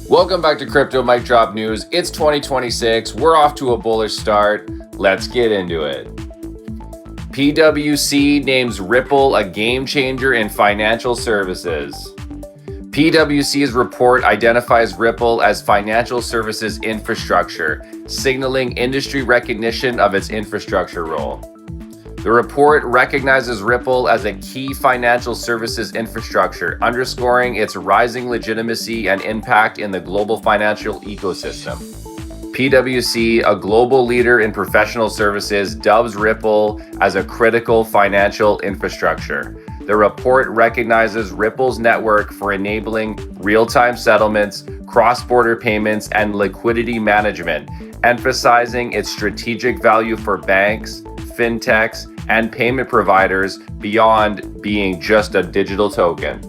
Welcome back to Crypto Mic Drop News. It's 2026. We're off to a bullish start. Let's get into it. PwC names Ripple a game changer in financial services. PwC's report identifies Ripple as financial services infrastructure, signaling industry recognition of its infrastructure role. The report recognizes Ripple as a key financial services infrastructure, underscoring its rising legitimacy and impact in the global financial ecosystem. PwC, a global leader in professional services, dubs Ripple as a critical financial infrastructure. The report recognizes Ripple's network for enabling real-time settlements, cross-border payments, and liquidity management, emphasizing its strategic value for banks, fintechs, and payment providers beyond being just a digital token.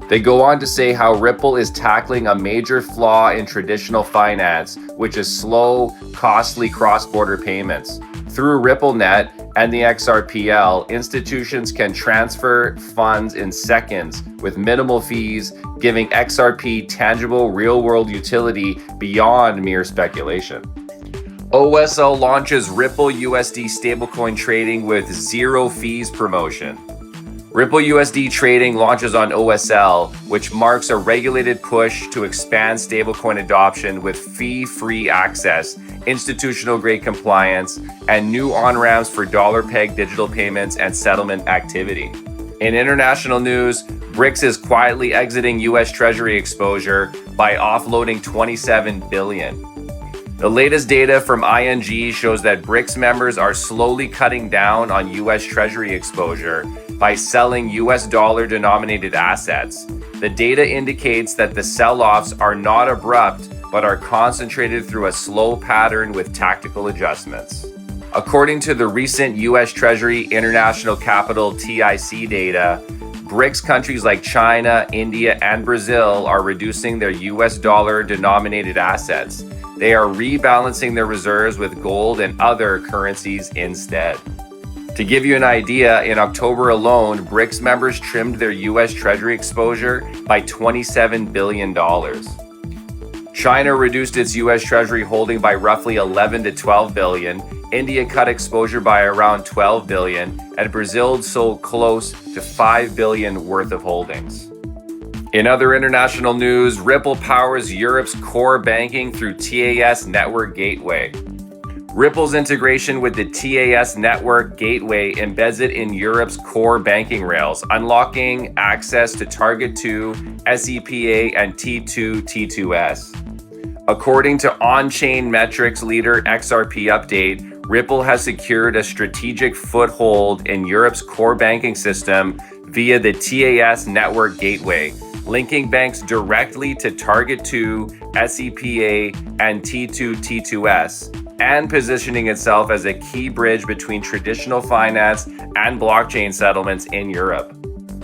They go on to say how Ripple is tackling a major flaw in traditional finance, which is slow, costly cross-border payments. Through RippleNet and the XRPL, institutions can transfer funds in seconds with minimal fees, giving XRP tangible real-world utility beyond mere speculation. OSL launches Ripple USD stablecoin trading with zero fees promotion. Ripple USD trading launches on OSL, which marks a regulated push to expand stablecoin adoption with fee-free access, institutional-grade compliance, and new on-ramps for dollar-pegged digital payments and settlement activity. In international news, Brics is quietly exiting U.S. Treasury exposure by offloading $27 billion. The latest data from ING shows that Brics members are slowly cutting down on U.S. Treasury exposure by selling U.S. dollar-denominated assets. The data indicates that the sell-offs are not abrupt, but are concentrated through a slow pattern with tactical adjustments. According to the recent U.S. Treasury International Capital TIC data, Brics countries like China, India, and Brazil are reducing their U.S. dollar-denominated assets. They are rebalancing their reserves with gold and other currencies instead. To give you an idea, in October alone, Brics members trimmed their U.S. Treasury exposure by $27 billion. China reduced its U.S. Treasury holding by roughly $11 to $12 billion, India cut exposure by around $12 billion, and Brazil sold close to $5 billion worth of holdings. In other international news, Ripple powers Europe's core banking through TAS Network Gateway. Ripple's integration with the TAS Network Gateway embeds it in Europe's core banking rails, unlocking access to Target2, SEPA, and T2T2S. According to on-chain metrics leader XRP Update, Ripple has secured a strategic foothold in Europe's core banking system via the TAS Network Gateway, linking banks directly to Target2, SEPA, and T2T2S, and positioning itself as a key bridge between traditional finance and blockchain settlements in Europe.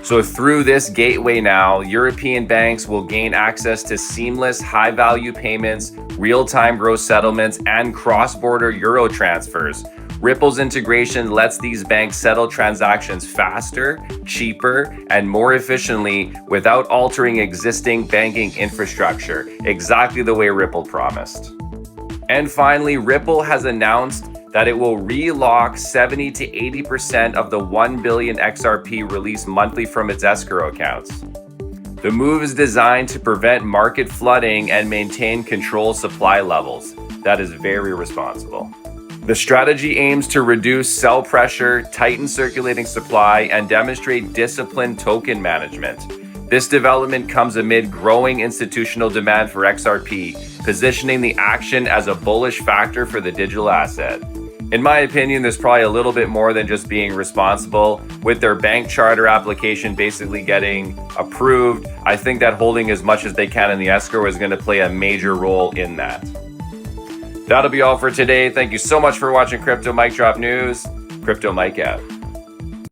So through this gateway now, European banks will gain access to seamless high-value payments, real-time gross settlements, and cross-border euro transfers. Ripple's integration lets these banks settle transactions faster, cheaper, and more efficiently without altering existing banking infrastructure, exactly the way Ripple promised. And finally, Ripple has announced that it will relock 70 to 80% of the 1 billion XRP released monthly from its escrow accounts. The move is designed to prevent market flooding and maintain controlled supply levels. That is very responsible. The strategy aims to reduce sell pressure, tighten circulating supply, and demonstrate disciplined token management. This development comes amid growing institutional demand for XRP, positioning the action as a bullish factor for the digital asset. In my opinion, there's probably a little bit more than just being responsible. With their bank charter application basically getting approved, I think that holding as much as they can in the escrow is going to play a major role in that. That'll be all for today. Thank you so much for watching Crypto Mic Drop News. Crypto Mike out.